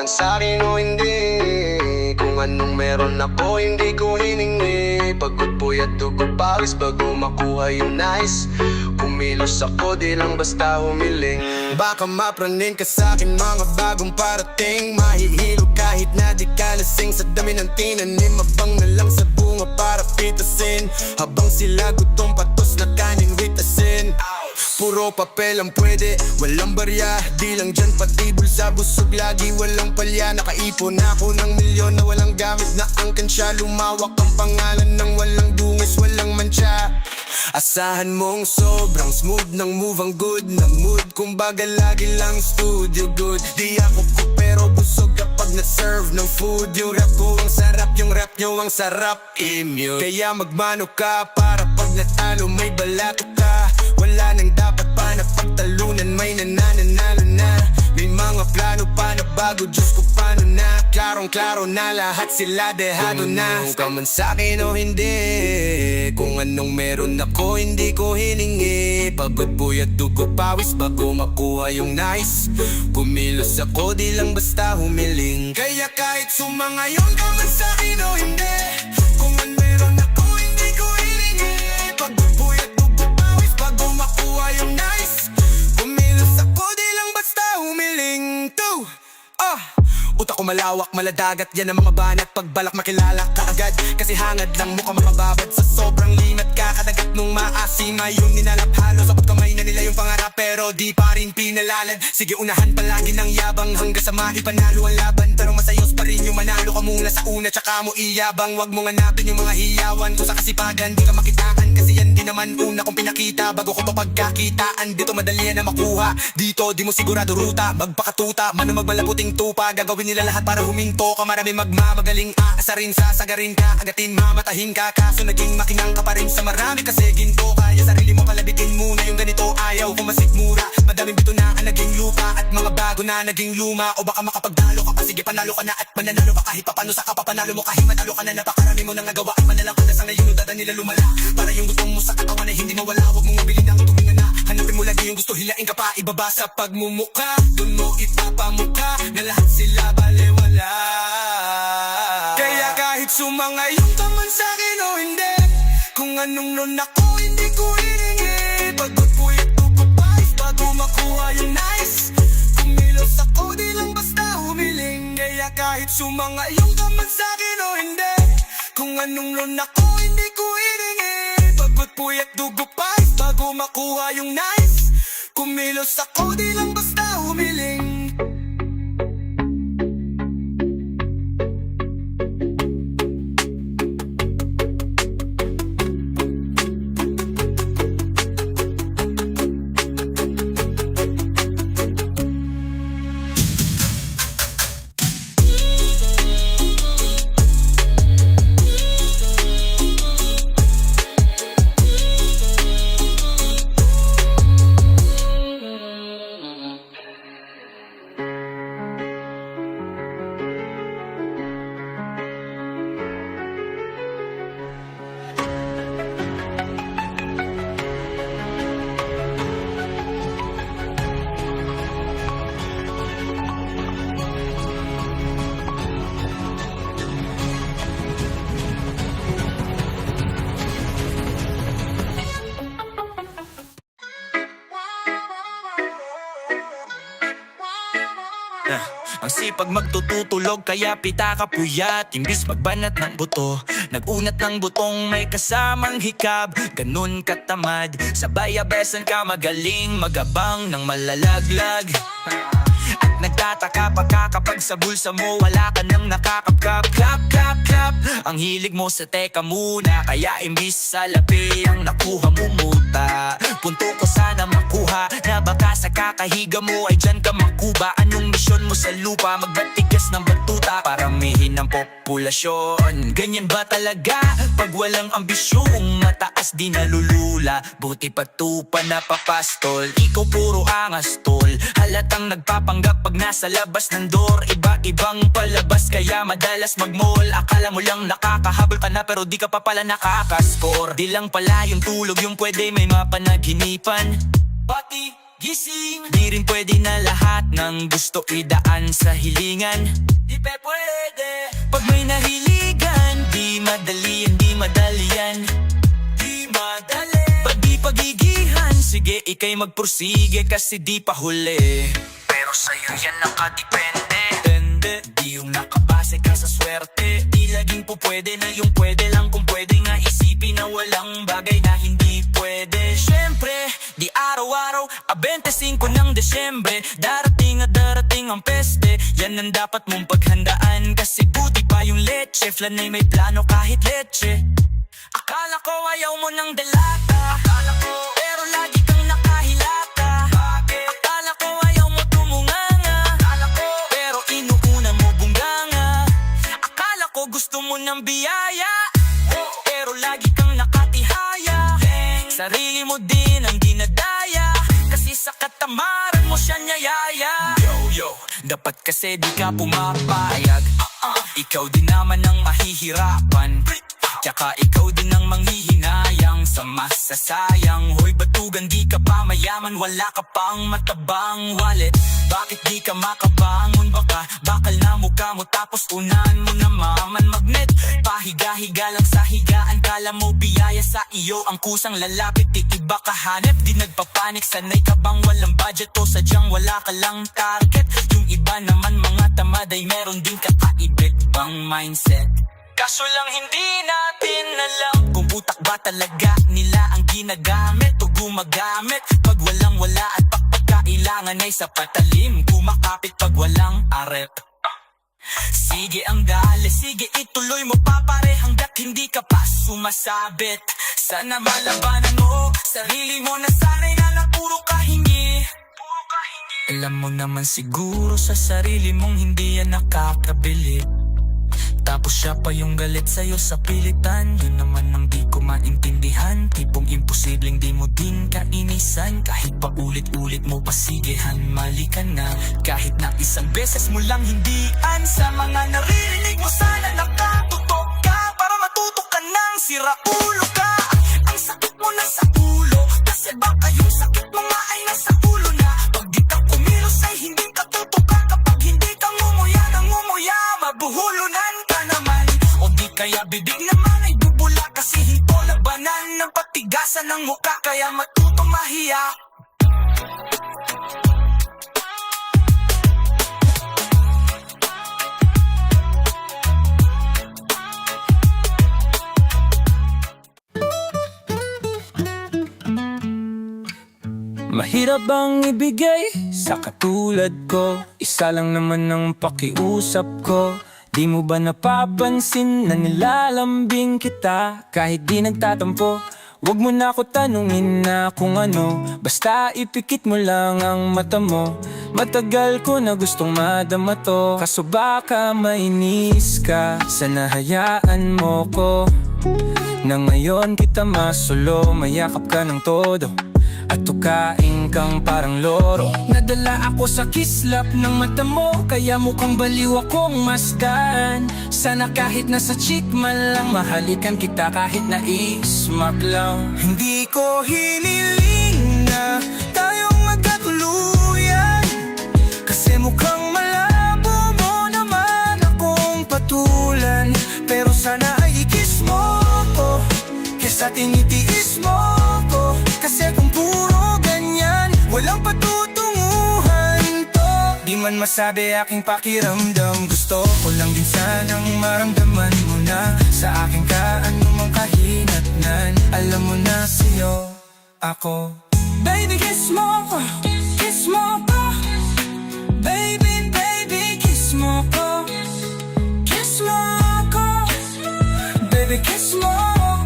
man sa'kin o hindi. Kung anong meron ako hindi ko hiningi. Pagod puyat dugo pawis bago makuha yung nice. Kumilos ako di lang basta humiling. Baka mapraning ka sa'kin mga bagong parating. Mahihilo kahit na di ka lasing. Sa dami ng tinanim abang na lang sa bunga para pitasin. Habang sila gutom patos na kanin with asin. Puro papel ang pwede, walang barya. Di lang dyan pati bulsa busog lagi walang palya. Nakaipon ako ng milyon na walang gamit na ang kansya. Lumawak ang pangalan ng walang dungis, walang mancha. Asahan mong sobrang smooth ng move ang good na mood. Kumbaga lagi lang studio good. Di ako cook pero busog kapag na-serve ng food. Yung rap ko ang sarap, yung rap nyo ang sarap immune. Kaya magmano ka para pag natalo may balato ka. Wala nang dapat pa na pagtalunan, may nananalo na. May mga plano pa na bago, Diyos ko paano na. Klarong-klaro na lahat sila dehado na. Kung ka man sa'kin o hindi, kung anong meron ako hindi ko hiningi. Pagod puyat dugo pawis bago makuha yung nice. Kumilos ako di lang basta humiling. Kaya kahit sumangayon ka man sa'kin o hindi, kung anong meron ako hindi ko hiningi. Pagod puyat dugo pawis bago makuha yung nice. Kumilos ako di lang basta humiling. Utak ko malawak, maladagat, yan ang mga banat. Pagbalak makilala ka agad, kasi hangad lang mukha mababad. Sa sobrang linat kakadagat nung maasim. Ngayon ninalap halos, abot kamay na nila yung pangarap. Pero di pa rin pinalalan. Sige unahan palagi ng yabang, hanggang sa maipanalo ang laban. Pero masayos pa rin yung manalo ka muna sa una, tsaka mo iyabang. Wag mong hanapin yung mga hiyawan, kung sa kasipagan di ka makitaan. Kasi yan din naman una kong pinakita, bago ko pa pagkakitaan. Dito madali yan na makuha, dito di mo sigurado ruta. Magpakatuta, man ang magmalaputing tupa. Gagawin nila lahat para huminto ka. Marami magmamagaling, aasarin, sasagarin ka. Agatin, mamatahin ka, kaso naging makinang ka pa rin sa marami. Kasi ginto, kaya sarili mo palabitin muna yung ganito. Ayaw kung masikmura, madaming bito na ang naging lupa. At mga bago na naging luma. O baka makapagdalo ka pa, sige panalo ka na. At mananalo pa kahit papano sa kapapanalo mo. Kahit matalo ka na, napakarami mo nang nagawa. At manalang ka na sa ngayon, dada nila lumala. Para yung gusto mo sa katawan ay hindi mawala. Huwag mong mabilin ang tuminga na. Hanapin mo lagi yung gusto, hilain ka pa. Ibaba sa pagmumuka, dun mo ipapamuka na lahat sila balewala. Kaya kahit sumangayon ka man sa'kin o hindi, kung anong nun ako hindi ko hiningi. Pagod puyat dugo pawis bago makuha yung nice. Kumilos ako di lang basta humiling. Kaya kahit sumangayon ka man sa'kin o hindi, kung anong nun ako hindi ko hiningi. Pagod puyat dugo pawis bago makuha yung nice. Kumilos ako di lang basta humiling. Ang sipag magtututulog kaya pita ka puyat. Imbis magbanat ng buto, nagunat ng butong may kasamang hikab. Ganun katamad, sabay abesan ka magaling. Magabang ng malalaglag. At nagtataka pa ka kapag sa bulsa mo wala ka nang nakakapkap. Clap, clap, clap. Ang hilig mo sa teka muna, kaya imbis sa lapi ang nakuha mo muta. Punto ko sana makuha na baka sa kakahiga mo ay dyan ka makuba. Anong misyon mo sa lupa? Magbatigas ng batuta, paramihin ng populasyon. Ganyan ba talaga pag walang ambisyong mataas di nalulula? Buti patupa na papastol, ikaw puro angas tol. Halatang nagpapanggap pag nasa labas ng door. Iba-ibang palabas kaya madalas mag-mall. Akala mo lang nakakahabol ka na pero di ka pa pala nakakascore. Di lang pala yung tulog yung pwede may mapanaginipan. pati gising. Di rin pwede na lahat ng gusto idaan sa hilingan. Di pe pwede. Pag may nahiligan, di madali yan, di madali yan. Di madali. Pag di pagigihan, sige ikay magpursige kasi di pa huli. Pero sa'yo yan nakadepende. Di yung nakabase ka sa swerte. Di laging po pwede na yung pwede lang. Kung pwede nga isipin na walang bagay na hindi pwede. Syempre, di araw-araw 25 ng Desyembre darating at darating ang peste. Yan ang dapat mong paghandaan. Kasi buti pa yung leche. Flan ay may plano kahit leche. Akala ko ayaw mo ng delata. Akala ko, pero lagi kang nakahilata. Bakit? Akala ko ayaw mo tumunganga. Akala ko, pero inuuna mo bungganga. Akala ko gusto mo ng biyaya. Pero lagi kang nakatihaya. Sarili mo din ang dinadaya. Kasi sa katamaran mo siya niyayaya. Yo, dapat kasi di ka pumapayag. Ikaw din naman ang mahihirapan. Tsaka ikaw din ang manghihinayang sa masasayang. Hoy batugan, di ka pa mayaman, wala ka pang matabang wallet. Bakit di ka makabangon? Baka bakal na mukha mo tapos unahan mo na maman magnet. Pahiga-higa lang sa higaan, kala mo biyaya sa iyo ang kusang lalapit. Di iba ka hanep, di nagpapanik. Sanay ka bang walang budget o sadyang wala ka lang target? Yung iba naman mga tamad ay meron din kakaibig bang mindset. Kaso lang hindi natin alam kung utak ba talaga nila ang ginagamit o gumagamit. Pag walang wala at pagkailangan ay sa patalim, kumakapit pag walang arep. Sige ang dali, sige ituloy mo pa pare hanggat hindi ka pa sumasabit. Sana malabanan mo sarili mo na sanay na puro ka hingi. Alam mo naman siguro sa sarili mong hindi yan nakakabili. Tapos siya pa yung galit sa'yo sa pilitan. Yun naman ang di ko maintindihan. Tipong imposibleng di mo din kainisan. Kahit pa ulit-ulit mo pasigihan, mali ka na. Kahit na isang beses mo lang hindian. Sa mga naririnig mo sana nakatutok ka. Para matuto ka ng siraulo ka. Ang sakit mo na sa ulo. Kasi baka yung sakit mo nga ay nasa ulo na. Pag di ka kumilos ay hindi ka tutuka. Kapag hindi ka ngumuya na ngumuya, mabuhulunan ka naman. O di kaya bibig naman ay bubula. Kasi hinto labanan ng patigasan ng muka. Kaya matutong mahiya. Mahirap bang ibigay sa katulad ko? Isa lang naman ang pakiusap ko. Di mo ba napapansin na nilalambing kita kahit di nagtatampo? Wag mo na ako tanungin na kung ano, basta ipikit mo lang ang mata mo. Matagal ko na gustong madama to, kaso baka mainis ka. Sana hayaan mo ko na ngayon kita masulo. Mayakap ka ng todo at tukain kang parang loro. Nadala ako sa kislap ng mata mo, kaya mukhang baliw akong masdan. Sana kahit nasa cheek man lang, mahalikan kita kahit na ismap lang. Hindi ko hiniling na tayong magkatuluyan, kasi mukhang malabo mo naman akong patulan. Pero sana ay ikis mo ko, kesa tinitiis mo ko. Kasi kung puro ganyan, walang patutunguhan to. Di man masabi aking pakiramdam, gusto ko lang din sanang maramdaman mo na sa akin ka anumang kahinatnan. Alam mo na sa'yo ako. Baby kiss mo ko, kiss mo ko. Baby, baby kiss mo ko, kiss mo ko. Baby kiss mo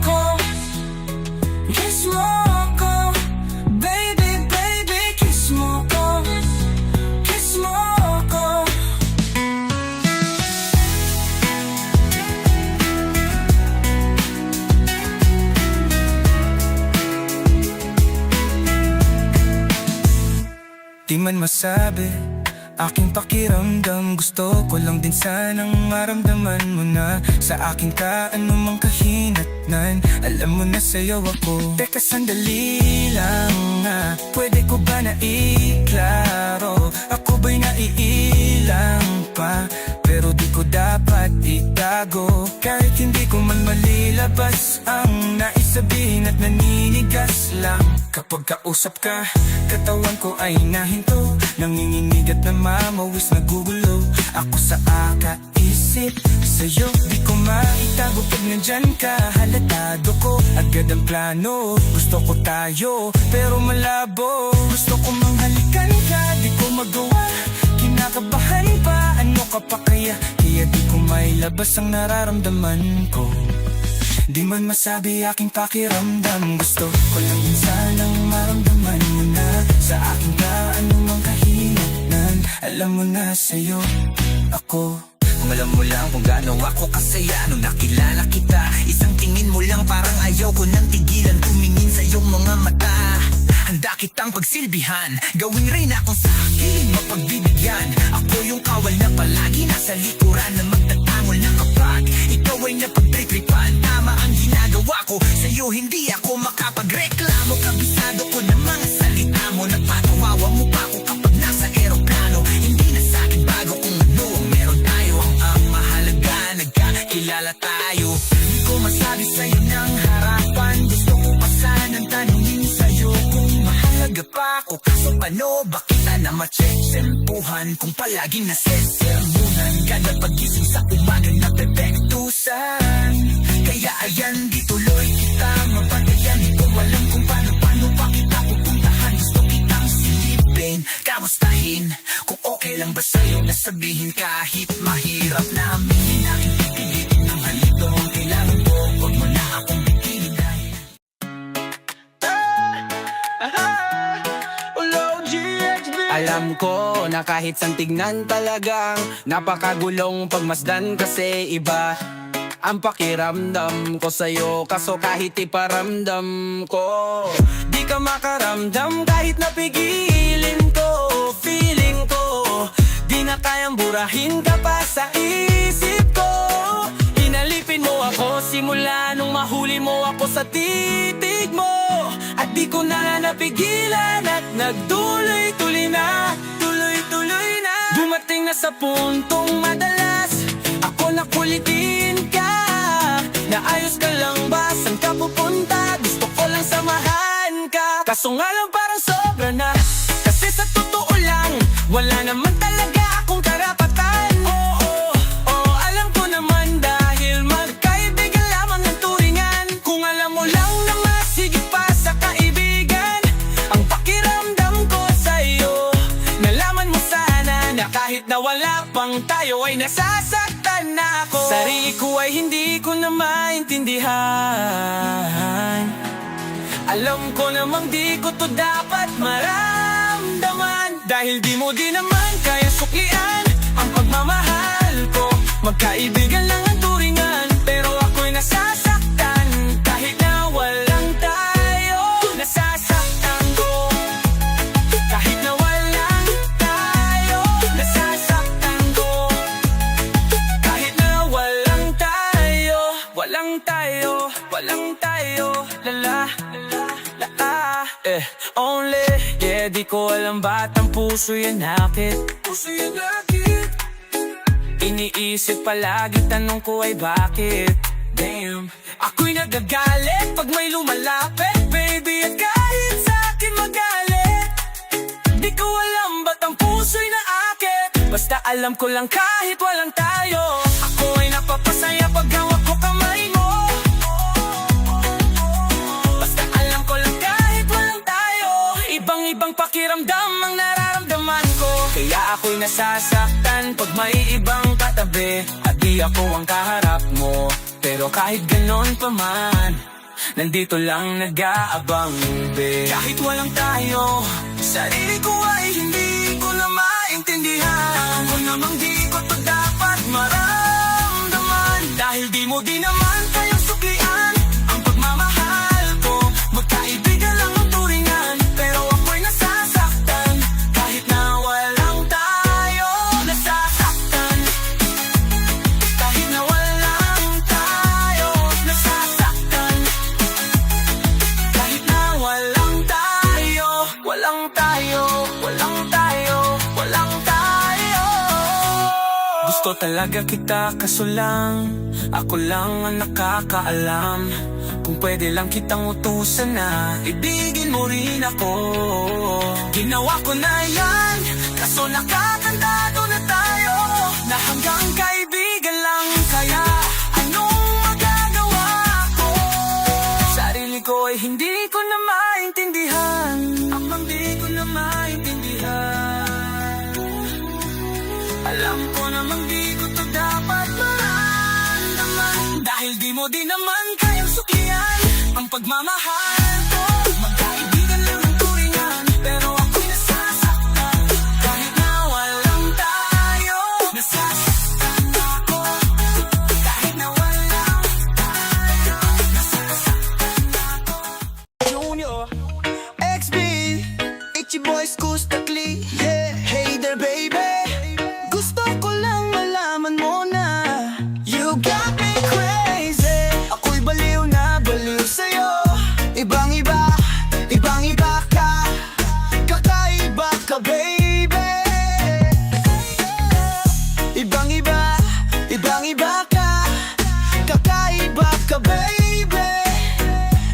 ko, kiss mo ko. Di man masabi aking pakiramdam, gusto ko lang din sanang maramdaman mo na sa akin ka anumang kahinatnan. Alam mo na sa'yo ako. Teka sandali lang nga, pwede ko maiklaro. Ako ba'y naiilang pa, pero di ko dapat itago. Kahit hindi ko man malilabas ang naisabihin at naninigas lang. Kapag kausap ka, katawan ko ay nahinto, nanginginig at namamawis, nagugulo ako sa akaisip sa'yo. Di ko maitago pag nandyan ka, halatado ko agad ang plano. Gusto ko tayo, pero malabo. Gusto ko manghalikan ka, di ko magawa. Kinakabahan pa, ano ka pa kaya? Kaya di ko mailabas ang nararamdaman ko. Di man masabi aking pakiramdam, gusto ko lang din sanang maramdaman mo na sa akin ka anumang kahinatnan. Alam mo na sa'yo ako. Kung alam mo lang kung gaano ako kasaya nung nakilala kita. Isang tingin mo lang parang ayaw ko nang tigilan tumingin sa iyong mga mata. Handa kitang pagsilbihan, gawin rin akong sa akin mapagbibigyan. Ako yung kawal na palagi nasa likuran na magtatangol na kapag ikaw ay napagtritripan. Tama ang ginagawa ko sa'yo, hindi ako makapagreklamo. Kabisado ko ng mga salita mo, nagpatawawa mo pa ako kapag nasa eroplano. Hindi na sa'kin bago kung ano ang meron tayo. Ang mahalaga, nagkakilala tayo. Di ko masabi sa'yo ng harapan, gusto ko pa sanang tanungin sa'yo kung mahalaga pa ako. Kaso paano ba kita na matsempuhan kung palaging nasesermunan? Kada pagising sa umaga na pepektusan. Kaya ayan, di tuloy kita mapatayan. Di ko alam kung paano pa kita pupuntahan. Gusto kitang silipin, kamustahin, kung okay lang ba sa'yo na sabihin kahit mahirap na aminin. Aking pipilitin ng halito ang kailangan ko. Huwag mo na akong bitihin dahil Alam ko na kahit sang tignan talagang napakagulong pagmasdan, kasi iba ang pakiramdam ko sa'yo. Kaso kahit iparamdam ko, di ka makaramdam kahit napigilin ko. Feeling ko, di na kayang burahin ka pa sa isip ko. Inalipin mo ako simula nung mahuli mo ako sa titig mo. At di ko na napigilan at nagtuloy-tuloy na, tuloy-tuloy na. Dumating na sa puntong madalas ako nakulitin ka. Naayos ka lang ba? Saan ka pupunta? Gusto ko lang samahan ka. Kaso nga lang parang sobra na, kasi sa totoo lang wala naman talaga akong karapatan. Oo, alam ko naman dahil magkaibigan lamang ng turingan. Kung alam mo lang na masigit pa sa kaibigan ang pakiramdam ko sa'yo, nalaman mo sana na kahit na wala pang tayo ay nasasaktan na ako. Sarili ko ay hindi ko na maintindihan. Alam ko namang di ko to dapat maramdaman, dahil di mo din naman kaya suklian ang pagmamahal ko. Magkaibigan lang ang turingan, pero ako'y nasasaktan kahit na walang tayo. Nasasaktan ko kahit na walang tayo. Nasasaktan ko kahit na walang tayo. Walang tayo, walang tayo. Lala, only, yeah, di ko alam ba't ang puso yan nakit. Puso yan nakit. Iniisip palagi, tanong ko ay bakit. Damn, ako'y nagagalit pag may lumalapit, baby, at kahit sa'kin magalit. Di ko alam ba't ang puso'y naakit. Basta alam ko lang kahit walang tayo, ako ay napapasaya pag hawak ko kamay mo. Basta alam ko lang kahit walang tayo, ibang-ibang pakiramdam ang nararamdaman ko. Kaya ako'y nasasaktan pag may ibang katabi at di ako ang kaharap mo. Pero kahit ganon pa man, nandito lang nag-aabang, babe. Kahit walang tayo, sarili ko ay hindi ko na maintindihan. Ako namang di ko to dapat maramdaman, dahil di mo din naman kayang suklian ang pagmamahal ko. Magkaibigan lang ang turingan, pero ako'y nasasaktan kahit na walang tayo. Nasasaktan kahit na walang tayo. Nasasaktan kahit na walang tayo. Walang walang tayo. Gusto talaga kita kaso lang ako lang ang nakakaalam. Kung pwede lang kitang utusan na ibigin mo rin ako. Ginawa ko na yan, kaso nakakandado na tayo, na hanggang kaibigan lang. Kaya anong magagawa ko? Sarili ko ay hindi ko na maintindihan. Ang di ko na maintindihan. Alam ko namang di ko to dapat maramdaman, dahil di mo din naman kayang suklian ang pagmamahal ko. Magkaibigan lang ang turingan, pero ako'y nasasaktan. Kahit na walang tayo, nasasaktan ako. Kahit na walang tayo, nasasaktan ako. Junior, XB, Itchy Boys, Kustakli, yeah. Hey there baby, gusto ko lang malaman mo na you got me crazy. Ako'y baliw na baliw sa'yo. Ibang iba ka, kakaiba ka baby. Ibang iba ka, kakaiba ka baby.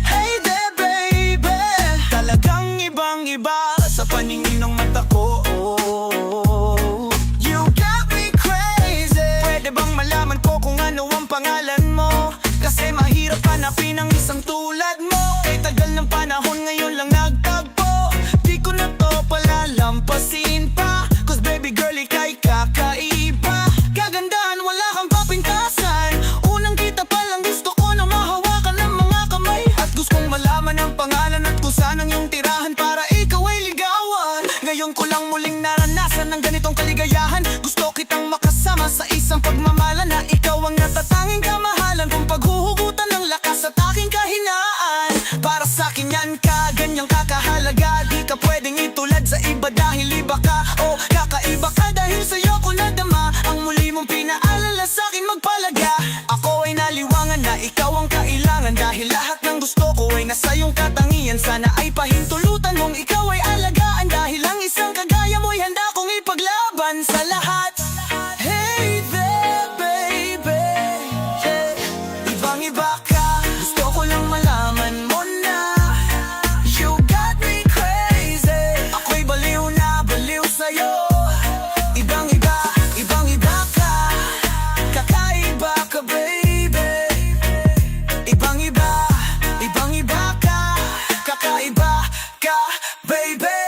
Hey there baby, talagang ibang iba sa paningin ng mata ko. You got me crazy. Pwede bang malaman ko kung ano ang pangalan mo? Kasi mahirap hanapin ang isang tulad mo. Kay tagal ng panahon, ngayon lang nagtagpo. Di ko na to palalampasin pa, cause baby girl, ika'y kakaiba. Kagandahan, wala kang kapintasan. Unang kita pa lang gusto ko na mahawakan ng mga kamay. At gusto kong malaman ang pangalan at kung saan ang iyong tirahan para ikaw ay ligawan. Ngayon ko lang muling naranasan ng ganitong kaligayahan. Gusto kitang makasama sa isang pagmamalan na ikaw ang natatanging kamahalan. Kung paghuhugutan ng lakas at aking kahinaan, para sa'kin yan ka, ganyang kakahalaga. Di ka pwedeng itulad sa iba dahil iba ka, o kakaiba ka. Dahil sa'yo ko nadama ang muli mong pinaalala sa'kin magpalaga. Ako ay naliwangan na ikaw ang kailangan, dahil lahat ng gusto ko ay nasa iyong katangian. Sana ay pahintulutan mong ikaw ay alagaan, dahil ang isang kagaya mo'y handa kong ipaglaban sa lahat. Hey there baby, yeah. Ibang iba ka, gusto ko lang malaman mo na you got me crazy. Ako'y baliw na baliw sa'yo. Ibang iba ka, kakaiba ka baby. Ibang iba ka, kakaiba ka baby.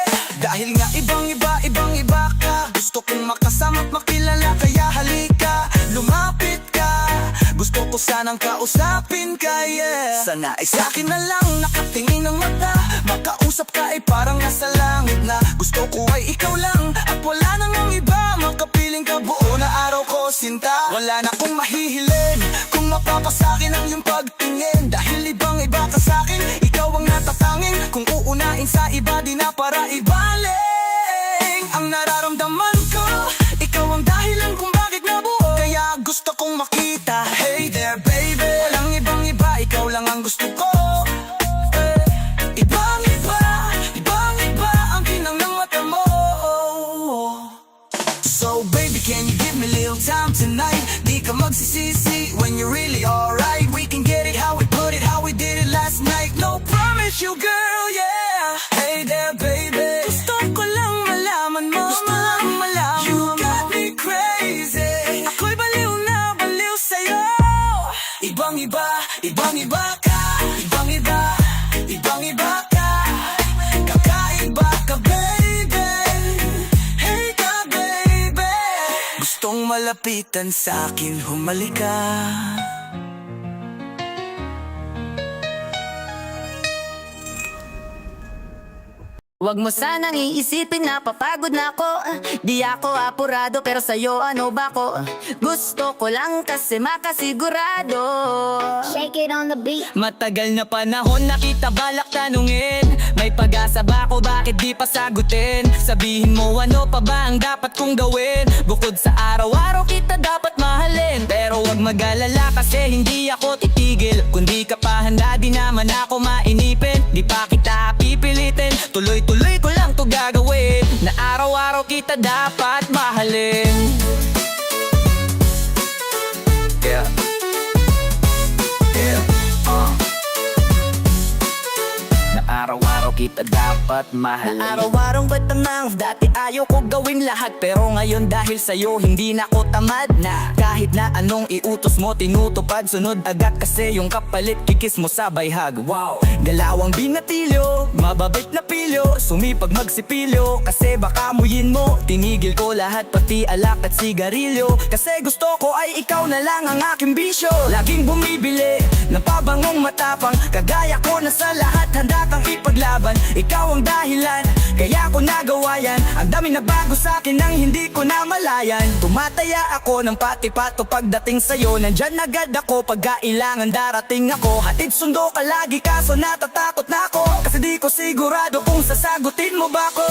Dahil nga ibang iba ka, gusto kong makasama at makilala. Kaya halika, lumapit ka, gusto ko sanang kausapin ka, yeah. Sana ay sa'kin na lang nakatingin ng mata, makausap ka ay parang nasa langit na. Gusto ko ay ikaw lang at wala nang ang iba. Makapiling ka buo na araw ko sinta. Wala na akong mahihilin kung mapapasakin ang iyong pagtingin, dahil ibang iba ka sa'kin, ikaw ang natatangin. Kung uunain sa iba, di na para ibaling ang nararamdaman ko. Ikaw ang dahilan kung bakit nabuo, kaya gusto kong makita. Hey there baby, walang ibang iba, ikaw lang ang gusto ko. Ibang iba ang kinang ng mata mo. So baby, can you give me a little time tonight? Di ka magsisisi when you're really alright. We can get it how we put it, how we did it last night. No promise you girl, yeah. Hey there baby, gusto ko lang malaman mo. You got me crazy. Ako'y baliw na baliw sa'yo. Ibang iba ka, ibang iba ka, kakaiba ka baby. Hey ka baby, gustong malapitan sa'kin, humalika. Huwag mo sanang iisipin na papagod na ako. Di ako apurado pero sa'yo ano ba ko? Gusto ko lang kasi makasigurado. Shake it on the beat. Matagal na panahon na kita balak tanungin, may pag-asa ba ako, bakit di pa sagutin? Sabihin mo ano pa ba ang dapat kong gawin? Bukod sa araw-araw kita dapat mahalin, pero wag mag-alala kasi hindi ako titigil. Kung di ka pa handa di naman ako mainipin, di pa kita pipilitin. Tuloy-tuloy ko lang to to gagawin Na araw-araw kita dapat mahalin. Yeah. Yeah. Na araw-araw kita dapat mahalin. Na araw-araw ba't namang dati ayaw ko gawin lahat, pero ngayon dahil sa'yo hindi na ko tamad na. Kahit na anong iutos mo tinutupad, sunod agad kasi yung kapalit kikis mo sabay hag. Wow, dalawang binatilyo, mababait na pilyo, sumipag magsipilyo kasi baka muyin mo. Tinigil ko lahat pati alak at sigarilyo kasi gusto ko ay ikaw na lang ang aking bisyo. Laging bumibili ng pabangong matapang, kagaya ko na sa lahat handa kang ipaglaban. Ikaw ang dahilan kaya ko nagawa yan. Ang dami na bago sa akin nang hindi ko na malayan. Tumataya ako ng pati-pato pagdating sa'yo. Nandyan agad ako pag kailangan darating ako. Hatid sundo ka lagi kaso natatakot na ako kasi di ko sigurado kung sasagutin mo ba ko.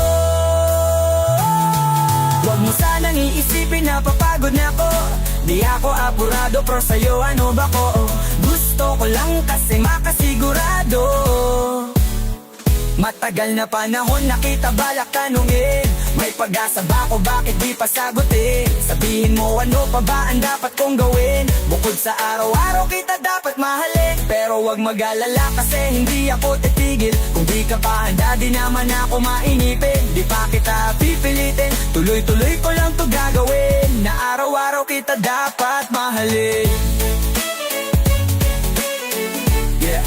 Huwag mo sanang iisipin na papagod na ako. Di ako apurado pero sa'yo ano ba ko? Gusto ko lang kasi makasigurado. Matagal na panahon nakita balak tanungin, may pag-asa ba ko bakit di pa sagutin? Sabihin mo ano pa ba ang dapat kong gawin? Bukod sa araw-araw kita dapat mahalin, pero wag mag-alala kasi hindi ako titigil. Kung di ka pa handa di naman ako mainipin. Di pa kita pipilitin, tuloy-tuloy ko lang to gagawin. Na araw-araw kita dapat mahalin. Yeah.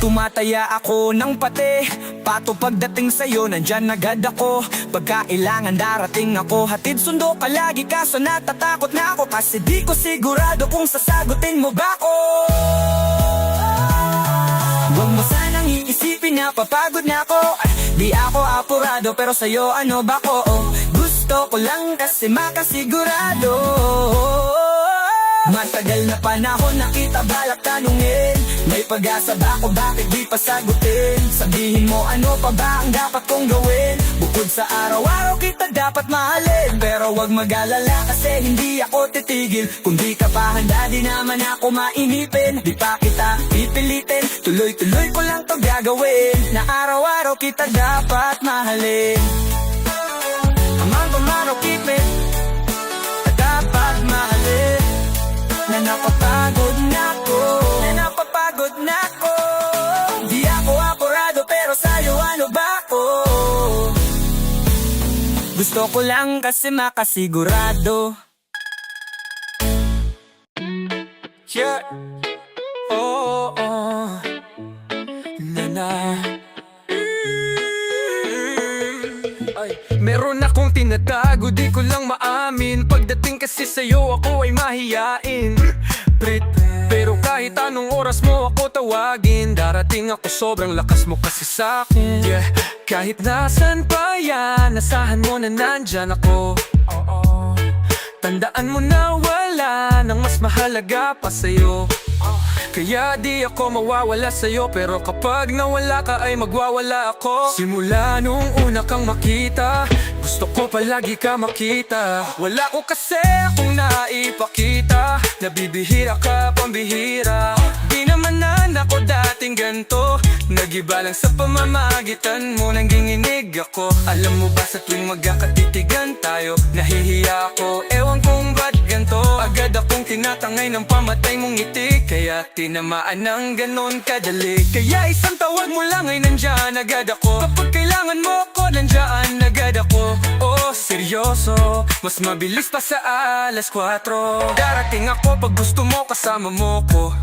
Tumataya ako ng pati, pato pagdating sa'yo nandyan agad ako. Pagkailangan darating ako, hatid sundo ka lagi kaso natatakot na ako kasi di ko sigurado kung sasagutin mo ba ko. Huwag mo sanang iisipin na papagod na ako. Di ako apurado pero sa'yo ano ba ko? Gusto ko lang kasi makasigurado. Matagal na panahon nakita balak tanungin, may pag-asa ba ko bakit di pa sagutin? Sabihin mo ano pa ba ang dapat kong gawin? Bukod sa araw-araw kita dapat mahalin, pero wag mag-alala kasi hindi ako titigil. Kung di ka pa handa di naman ako mainipin. Di pa kita pipilitin, tuloy-tuloy ko lang to gagawin. Na araw-araw kita dapat mahalin. Amang-amang keep it, dapat mahalin. Na napapagod na ko, di ako apurado pero sa'yo ano ba ko? Gusto ko lang kasi makasigurado. Yeah. Oh, oh. Na. Ay, meron akong tinatago, di ko lang maamin. Pagdating kasi sa'yo ako ay mahiyain. Pero kahit anong oras mo ako tawagin, darating ako sobrang lakas mo kasi sa'kin. Yeah, kahit nasan pa yan, asahan mo na nandyan ako. Tandaan mo na wala nang mas mahalaga pa sa'yo. Kaya di ako mawawala sa'yo, pero kapag nawala ka ay magwawala ako. Simula nung una kang makita, gusto ko palagi ka makita. Wala ko kasi akong naipakita, nabibihira ka pambihira. Di naman ako dating ganto, nag-iba lang sa pamamagitan mo, nanginginig ako. Alam mo ba sa tuwing magkakatitigan tayo, nahihiya ako, ewan kong ba't ganto. Agad akong tinatangay ng pamatay mong ngiti, kaya tinamaan ng ganon kadali. Kaya isang tawag mo lang ay nandyan agad ako. Kapag kailangan mo ako, nandyan agad ako. Oh, seryoso, mas mabilis pa sa alas 4. Darating ako pag gusto mo, kasama mo ko.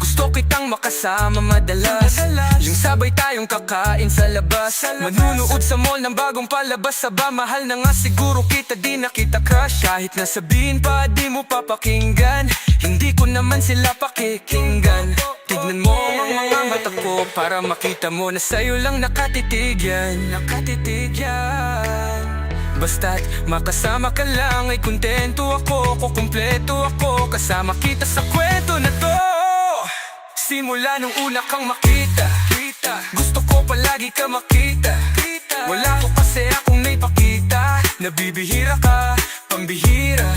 Gusto kitang makasama madalas, yung sabay tayong kakain sa labas, manunood sa mall ng bagong palabas. Saba, mahal na nga siguro kita, di na kita crush. Kahit nasabihin pa di mo papakinggan, hindi ko naman sila pakikinggan. Tignan mo ang mga mata ko para makita mo na sa'yo lang nakatitig yan. Basta't makasama ka lang ay kontento ako, kukumpleto ako, kasama kita sa kwento na to. Simula nung una kang makita, gusto ko palagi ka makita. Wala ko kasi akong naipakita, nabibihira ka, pambihira.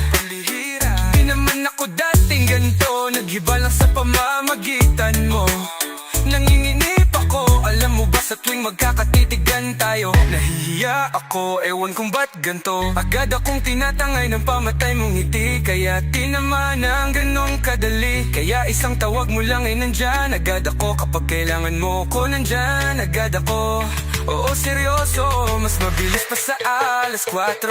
Di naman ako dating ganito, nag-iba lang sa pamamagitan. pamamagitan mo. Nanginginip ako, alam mo ba sa tuwing magkakatitigan tayo? Nahihiya ako, ewan kung ba't ganto. Agad akong tinatangay ng pamatay mong ngiti, kaya tinamaan ng ganong kadali. Kaya isang tawag mo lang ay nandyan agad ako. Kapag kailangan mo ko, nandyan agad ako. Oo, seryoso, mas mabilis pa sa alas 4.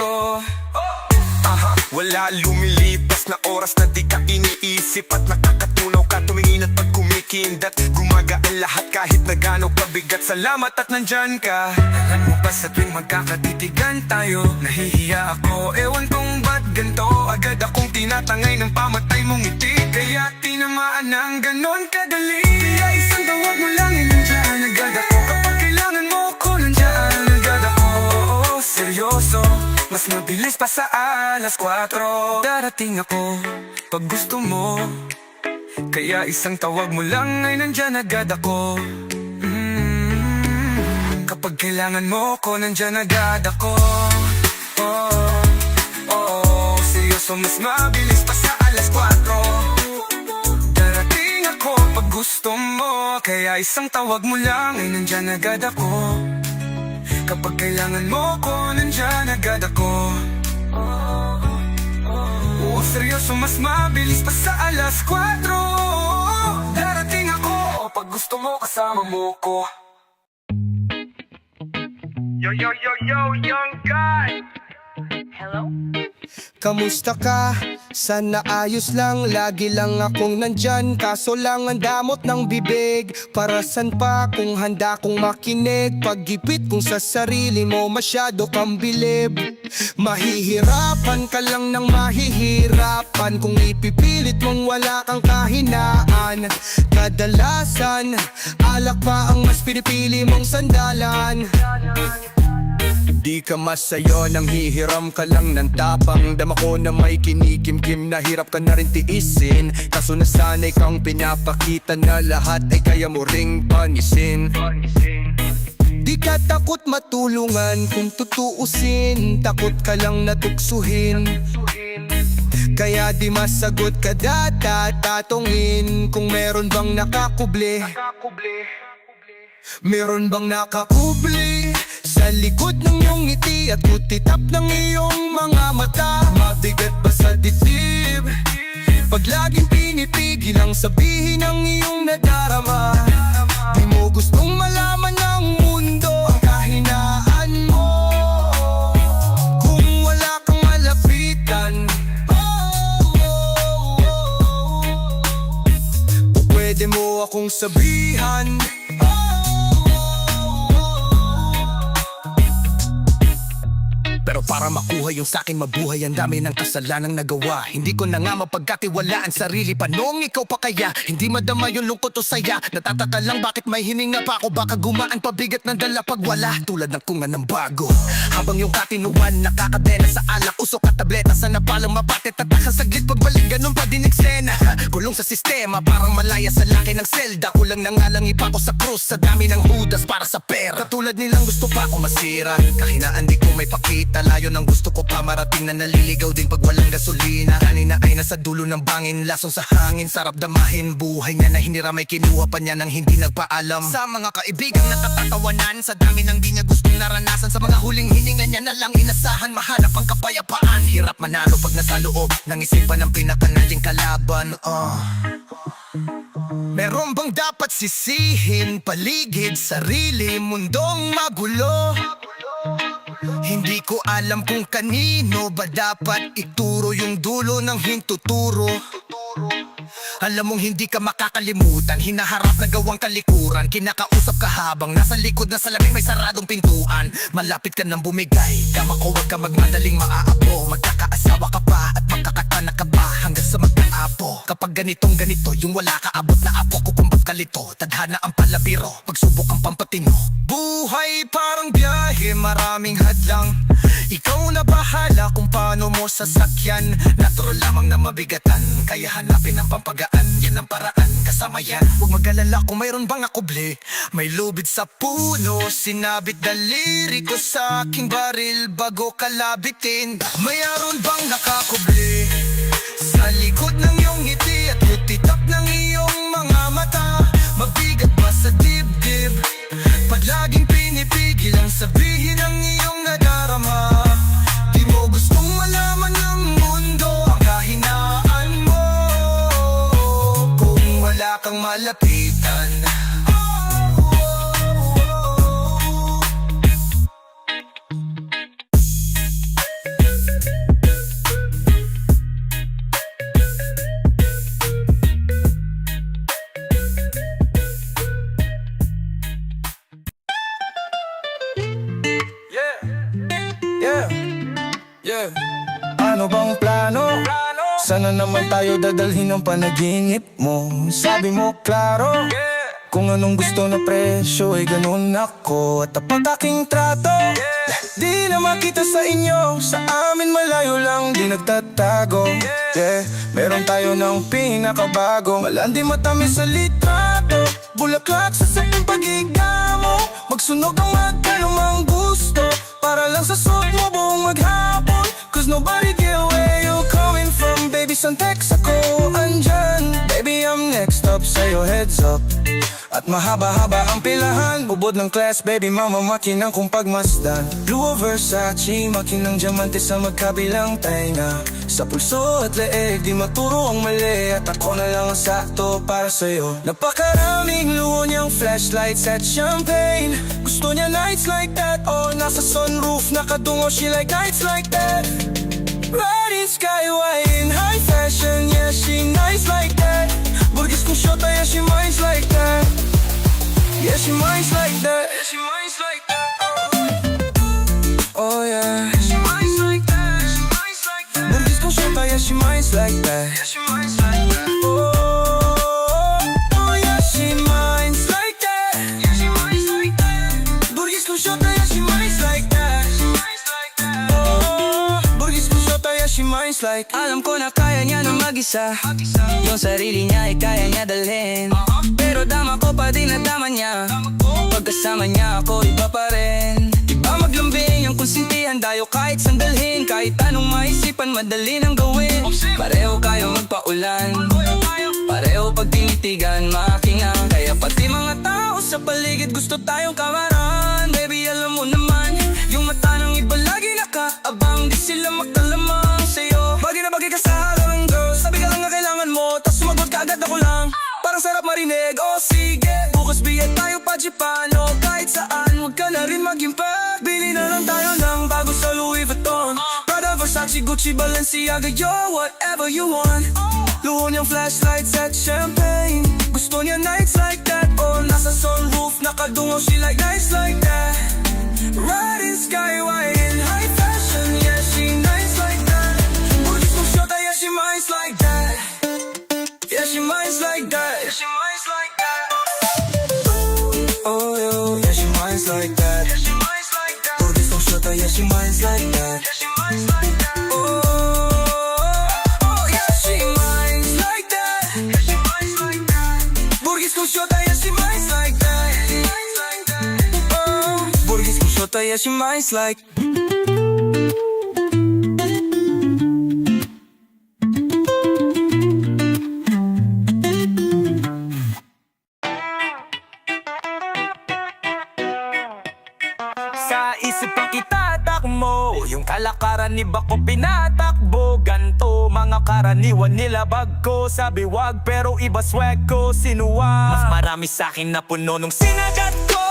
Wala lumilipas na oras na di ka iniisip at nakakatunaw ka tumingin at pag kumikindat gumagaan lahat kahit na gano'ng kabigat. Salamat at nandyan ka. Alam mo ba sa tuwing magkakatitigan tayo? Nahihiya ako, ewan kung ba't ganto. Agad akong tinatangay ng pamatay mong ngiti, kaya tinamaan ng ganon kadali. Kaya isang tawag mo lang ay nandyan agad ako. Kapag kailangan mo ko, nandyan agad ako. Oo, seryoso, mas mabilis pa sa alas 4. Darating ako pag gusto mo, kaya isang tawag mo lang ay nandyan agad ako. Kapag kailangan mo ko, nandyan agad ako. Seryoso, mas mabilis pa sa alas 4. Darating ako pag gusto mo, kaya isang tawag mo lang ay nandyan agad ako. Kapag kailangan mo ko, nandyan agad ako. Oo, seryoso, mas mabilis pa sa alas 4. Darating ako pag gusto mo, kasama mo ko. Yo, yo, yo, yo, young guy! Kamusta ka? Sana ayos lang, lagi lang akong nandyan. Kaso lang ang damot ng bibig. Para san pa kung handa kong makinig? Paggipit kung sa sarili mo masyado kang bilib. Mahihirapan ka lang ng mahihirapan kung ipipilit mong wala kang kahinaan. Kadalasan, alak pa ang mas pinipili mong sandalan. Di ka masayo nang hihiram ka lang ng tapang. Dama ko na may kinikimkim na hirap ka na rin tiisin. Kaso nasanay kang pinapakita na lahat ay kaya mo ring panisin. Di ka takot matulungan kung tutuusin. Takot ka lang natuksuhin. Kaya di masagot ka tatatungin kung meron bang nakakubli. Meron bang nakakubli sa likod ng iyong ngiti at kutitap ng iyong mga mata? Mabigat ba sa dibdib pag laging pinipigil ang sabihin ng iyong nadarama? Di mo gustong malaman ng mundo ang kahinaan mo. Kung wala kang malapitan, pwede mo akong sabihan. Pero para makuha yung sakin mabuhay, ang dami ng kasalanang nagawa. Hindi ko na nga mapagkatiwalaan sarili pa noong ikaw pa kaya. Hindi madama yung lungkot o saya. Natataka lang bakit may hininga pa ako. Baka gumaan pabigat ng dala pag wala. Tulad ng kunga ng bago. Habang yung katinuan nakakadena sa alak, usok at tableta. Sana palang mapate, tataka saglit pagbalik. Ganun pa din eksena. Kulong sa sistema, parang malaya sa laki ng selda. Kulang na nga lang ipa ko sa krus, sa dami ng hudas para sa pera. Katulad nilang gusto pa ako masira. Kahinaan di ko may pakita. Layo ng gusto ko pa marating na naliligaw din pag walang gasolina. Kanina ay nasa dulo ng bangin, lasong sa hangin, sarap damahin. Buhay niya na hiniram ay kinuha pa niya nang hindi nagpaalam. Sa mga kaibigang natatatawanan, sa dami ng di niya gustong naranasan. Sa mga huling hininga niya na lang inasahan, mahanap ang kapayapaan. Hirap manalo pag nasa loob ng isipan ng pinakanaling kalaban. Meron bang dapat sisihin? Paligid, sarili, mundong magulo. Hindi ko alam kung kanino ba dapat ituro yung dulo ng hintuturo. Alam mong hindi ka makakalimutan, hinaharap na gawang kalikuran. Kinakausap ka habang nasa likod na salamin may saradong pintuan. Malapit ka nang bumigay, kama ko wag ka magmadaling maaapo. Magkakaasawa ka pa at magkakatanak ka pa hanggang sa magkaapo. Kapag ganitong ganito, yung wala ka abot na apo, kukumbag kalito. Tadhana ang palabiro, pagsubok ang pampatino. Buhay parang biyahe, maraming hadlang. Ikaw na bahala kung paano mo sasakyan. Natural lamang na mabigatan, kaya hanapin ang pampagaan. Yan ang paraan, kasama yan. Huwag mag-alala kung mayroon bang akubli. May lubid sa puno, sinabit daliri ko sa aking baril bago kalabitin. Mayroon bang nakakubli sa likod ng iyong ngiti at kutitap ng iyong mga wala kang malapitan. Ano bang plano? Sana naman tayo dadalhin ang panaginip mo. Sabi mo klaro, kung anong gusto na presyo ay ganun ako. At tapat aking trato, di na makita sa inyo. Sa amin malayo lang, di nagtatago. Meron tayo ng pinakabago, malandi matamis sa litrato. Bulaklak sa saping paghiga mo, magsunog ang magkanumang gusto. Para lang sa suot mo buong maghapon, cause nobody care where you coming from. Baby, Santex ako andyan. Baby, I'm next up, sa'yo heads up. At mahaba-haba ang pilahan, bubod ng class, baby, mama, makinang kung pagmasdan. Blue Versace, makinang diamante sa magkabilang tainga. Sa pulso at leeg, di maturo ang mali. At ako na lang ang sakto para sa'yo. Napakaraming luho niyang flashlights at champagne. Gusto niya nights like that, oh, nasa sunroof, nakadungo, she like nights like that. Riding skyway in high fashion, yeah, she nice like that. Burgis kong shota, yeah, she minds like that. Yeah, she minds like that. Yeah, she minds like that. Oh yeah, she minds like that. She minds like that. Burgis kong shota, yeah, she minds like that. Yeah, she minds like that. Oh yeah, she minds like that. Yeah, she minds like that. Burgis kong shota, yeah, she minds like that. She minds like that. Burgis kong shota, yeah, she minds like. Alam ko na kaya niya na mag-isa, yung sarili niya ay kaya niya dalhin. Pero dama ko pa din na dama niya, pagkasama niya ako iba pa rin. Iba maglambing ang konsintihan, dayo kahit sandalhin. Kahit anong maisipan, madali nang gawin. Pareho kayo magpaulan, pareho pag tinitigan, makinang. Kaya pati mga tao sa paligid gusto tayong kamaran. Baby, alam mo naman, yung mata ng iba lagi nakaabang. Di sila magkalamang sa'yo. Bagay na bagay ka sa halaman, girl. Sabi ka lang na kailangan mo, tas sumagot ka agad ako lang. Parang sarap marinig, oh sige. Bukas bigyan tayo pa Japano. Kahit saan, huwag ka na rin mag-impact. Bili na lang tayo ng bago sa Louis Vuitton, Prada, Versace, Gucci, Balenciaga, yo, whatever you want. Luho niyang flashlights at champagne. Gusto niya nights like that, oh, nasa sunroof, nakadungo, she like nights like that. Riding skyway in high fashion, yeah, she nice like that. Burgis kong shota, yeah, she minds like that. Yeah, she minds like that. Yeah, she minds like that. Oh yeah, she minds like that. Yeah, she minds like that. Burgis kong shota, yeah, she minds like that. Yeah, she minds like that. Oh yeah, she minds like that. Yeah, she minds like that. Burgis kong shota, yeah, she minds like that. She minds like that. Oh, Burgis kong shota, yeah, she minds like. Sa isip ang itatak mo, yung kalakaran ni Bako pinatakbo. Ganto mga karaniwan nila bagko. Sabi wag pero iba swag ko sinuwag. Mas marami sa'kin na puno nung sinagat ko.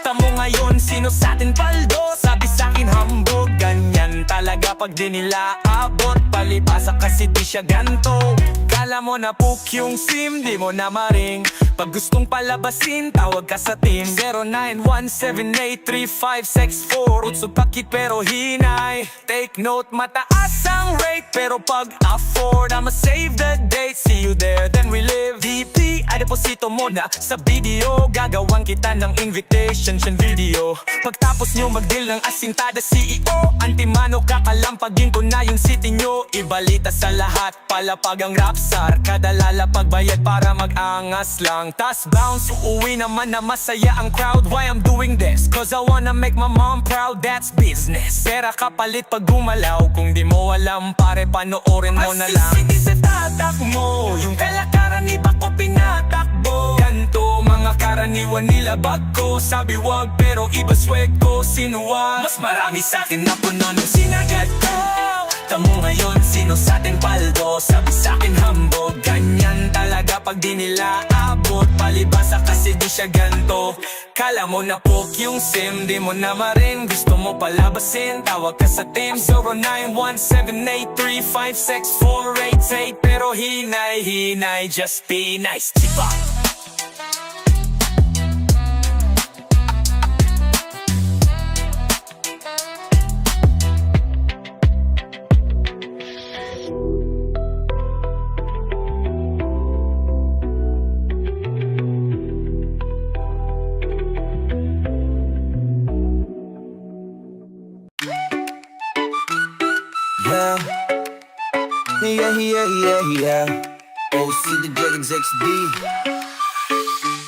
Tamo ngayon sino sa'tin paldo. Sabi sa'kin hambog. Ganyan talaga pag di nila abot. Palibasa kasi di siya ganto. Kala mo na book yung SIM, di mo na maring. Pag gustong palabasin, tawag ka sa team 0917835664. Utsog pakit pero hinay. Take note, mataas ang rate, pero pag afford, I'ma save the date. See you there, then we live. DP, ay deposito mo na sa video. Gagawan kita ng invitation video. Pagtapos nyo mag-deal ng asintada CEO, antimano kakalampagin ko na yung city nyo. Ibalita sa lahat, palapag ang rapsar. Kada lalapag bayad para mag-angas lang. Tas bounce, uuwi naman na masaya ang crowd. Why I'm doing this? Cause I wanna make my mom proud, that's business. Pera kapalit pag gumalaw. Kung di mo alam pare, panoorin mo na lang. Asisiti sa tatak mo, yung kalakaran ni Bako pinatakbo. Ganto mga karaniwan nila bagko. Sabi wag pero iba swag ko sinuwag. Mas marami sa'kin na puno nung sinagat ko. Tamo ngayon sino sa'tin paldo. Sabi sa'kin hambog. Ganyan talaga pag di nila palibasa kasi di siya ganto. Kala mo na poke yung sim, di mo na marin. Gusto mo palabasin, tawag ka sa team 0917835648. Pero hinay, just be nice, diba? Yeah. OC the Drugs XD.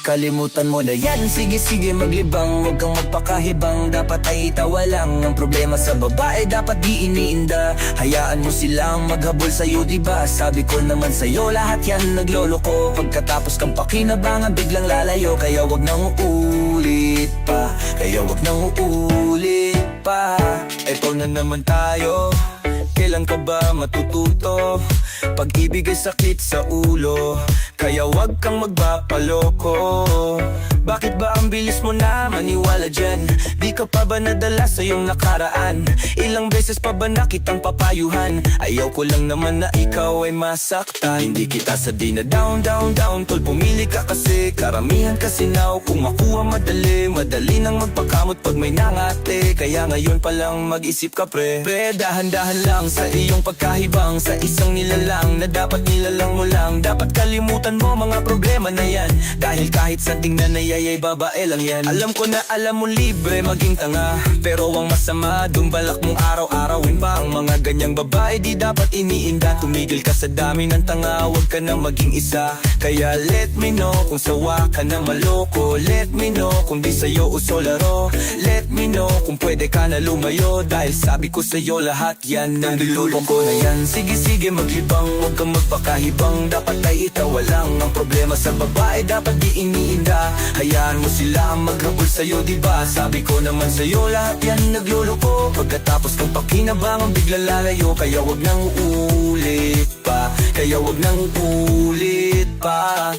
Kalimutan mo na yan, sige maglibang. Huwag kang magpakahibang, dapat ay itawa lang. Ang problema sa babae, dapat di iniinda. Hayaan mo silang maghabol sa'yo, diba? Sabi ko naman sa'yo, lahat yan nagloloko. Pagkatapos kang pakinabangan, biglang lalayo. Kaya wag nang uulit pa, Eto na naman tayo, kailan ka ba matututo? Pag-ibig ay sakit sa ulo, kaya wag kang magpapaloko. Bakit ba ang bilis mo na maniwala dyan? Di ka pa ba nadala sa iyong nakaraan? Ilang beses pa ba nakitang papayuhan? Ayaw ko lang naman na ikaw ay masaktan. Hindi kita sabi na down tol, pumili ka kasi. Karamihan kasi now, kung makuha madali nang magpakamot pag may nangate. Kaya ngayon pa lang mag-isip ka pre, dahan-dahan lang sa iyong pagkahibang. Sa isang nilalang na dapat nilalang mo lang. Dapat kalimutan mo mga problema na yan, dahil kahit sa tingnan na ay babae lang yan. Alam ko na alam mo libre maging tanga, pero ang masama dun balak mong araw-arawin pa ang mga ganyang babae. Di dapat iniinda, tumigil ka sa dami ng tanga. Huwag ka na maging isa, kaya let me know kung sawa ka na maloko. Let me know kung di sa'yo uso laro. Let me know kung pwede ka na lumayo, dahil sabi ko sa'yo lahat yan ng niluloko na yan. Sige maglibang, huwag kang magpakahibang. Dapat ay itawa lang ang problema sa babae, dapat di iniinda. Hayaan mo sila ang maghabol sa'yo, diba? Sabi ko naman sa'yo, lahat yan nagluloko. Pagkatapos kang pakinabangan, biglang lalayo. Kaya wag nang uulit pa,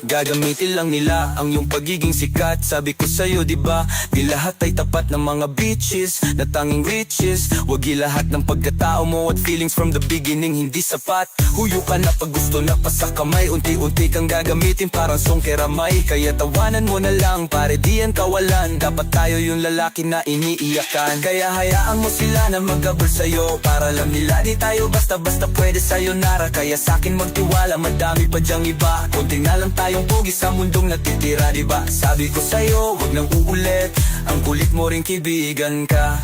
Gagamitin lang nila ang iyong pagiging sikat. Sabi ko sa'yo, diba? Di lahat ay tapat ng mga bitches na tanging riches. Wag ilahat ng pagkatao mo at feelings from the beginning hindi sapat. Huyo ka na pag gusto na pa sa kamay. Unti-unti kang gagamitin parang songkeramay. Kaya tawanan mo na lang, pare di yan kawalan. Dapat tayo yung lalaki na iniiyakan. Kaya hayaan mo sila na maghabol sa'yo, para alam nila di tayo basta-basta pwede sayonara. Kaya sa'kin magtiwala, madami pa dyang iba. Kunti na lang tayong pugi sa mundong natitira, diba? Sabi ko sa'yo, wag nang uulit. Ang kulit mo rin kaibigan ka.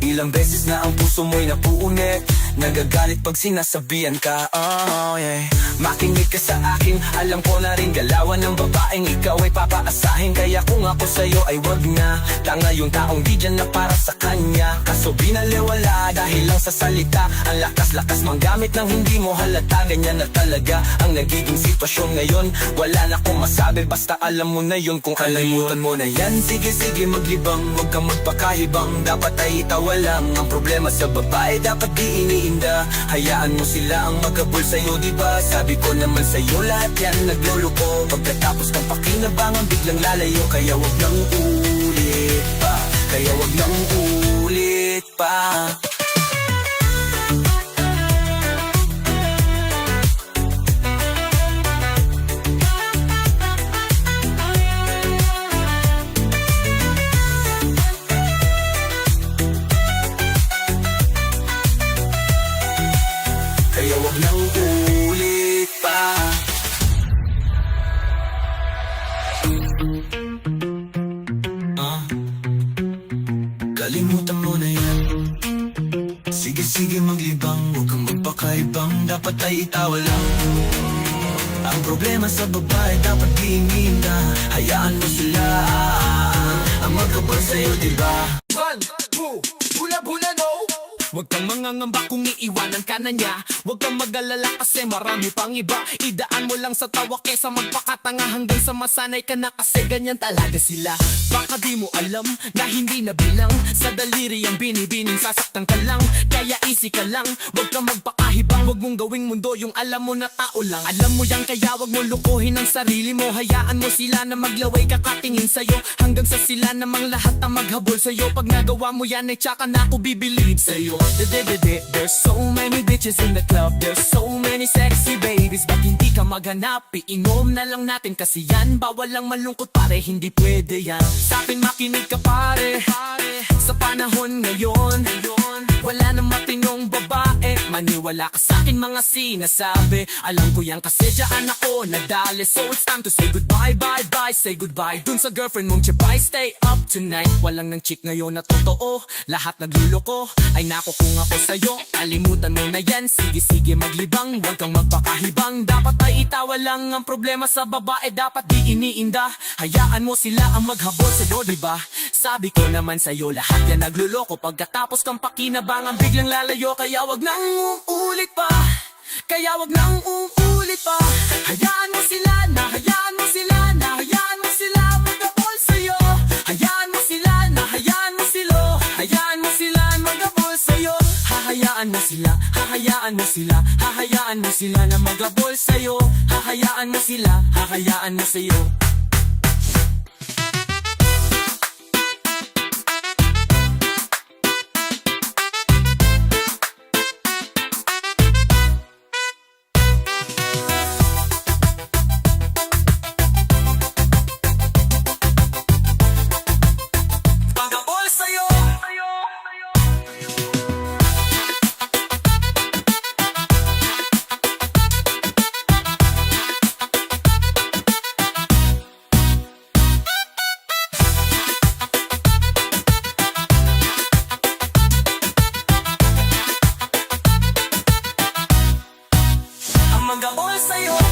Ilang beses na ang puso mo'y napuunit. Nagagalit pag sinasabihan ka, oh yeah. Makinig ka sa akin, alam ko na rin galawan ng babaeng ikaw ay papaasahin. Kaya kung ako sa'yo ay wag na. Tanga yung taong di dyan na para sa kanya. Kaso binaliwala dahil lang sa salita. Ang lakas-lakas manggamit ng hindi mo halata. Ganyan na talaga ang nagiging sitwasyon ngayon. Wala na akong masabi, basta alam mo na yun. Kung kalimutan mo na yan, sige maglibang. Huwag kang magpakahibang, dapat ay itawa lang. Ang problema sa babae, dapat di iniinda. Hayaan mo sila ang maghabol sa'yo, diba? Sabi ko naman sa'yo, lahat yan nagluloko. Pagkatapos kang pakinabangan, biglang lalayo. Kaya wag nang ulit pa, Kaya wag nang ulit pa. Kalimutan mo na yan. Sige maglibang, huwag kang magpakaibang. Dapat ay itawa lang. Ang problema sa babae, dapat di iniinda. Hayaan mo sila ang maghabol sa'yo, diba? 1, 2, bula no. Huwag kang mangangamba kung iiwanan ka na niya. Huwag kang mag-alala kasi marami pang iba. Idaan mo lang sa tawa kesa magpakatanga hanggang sa masanay ka na, kasi ganyan talaga sila. Baka di mo alam na hindi na bilang sa daliri ang binibining sasaktan. nasasaktan ka lang, kaya easy ka lang. Huwag kang magpakahibang, huwag mong gawing mundo yung alam mo na tao lang. Alam mo yan, kaya huwag mo lukuhin ang sarili mo. Hayaan mo sila na maglaway kakatingin sa'yo, hanggang sa sila namang lahat ang maghabol sa'yo. Pag nagawa mo yan, ay tsaka na ako bibilib sa'yo. There's so many bitches in the club, there's so many sexy babies. Ba't hindi ka maghanap? Iinom na lang natin kasi yan, bawal lang malungkot pare, hindi pwede yan. Sa'kin makinig ka pare, sa panahon ngayon wala na matinong babae, maniwala ka sa'kin mga sinasabi. Alam ko yan kasi dyan ako nadali. So it's time to say goodbye, bye, bye. Say goodbye dun sa girlfriend mong chibay. Stay up tonight, walang nang chick ngayon na totoo. Lahat nagluloko, ay nako kung ako sa'yo. Kalimutan mo na yan, sige maglibang. Huwag kang magpakahibang, dapat ay itawa lang ang problema sa babae. Dapat di iniinda, hayaan mo sila ang maghabol sa'yo, diba? Sabi ko naman sa'yo, lahat yan nagluloko. Pagkatapos kang pakinabangan, biglang lalayo. Kaya wag nang uulit pa, kaya wag nang uulit pa. Hayaan mo sila na, hayaan mo sila na, hayaan mo sila maghabol sa'yo. Hayaan mo sila na, hayaan mo sila, hayaan mo sila maghabol sa'yo. Hahayaan mo sila, hahayaan mo sila, hahayaan mo sila na maghabol sa'yo. Hahayaan mo sila, hahayaan mo sa'yo. Maghabol sa'yo. Ang maghabol sa'yo.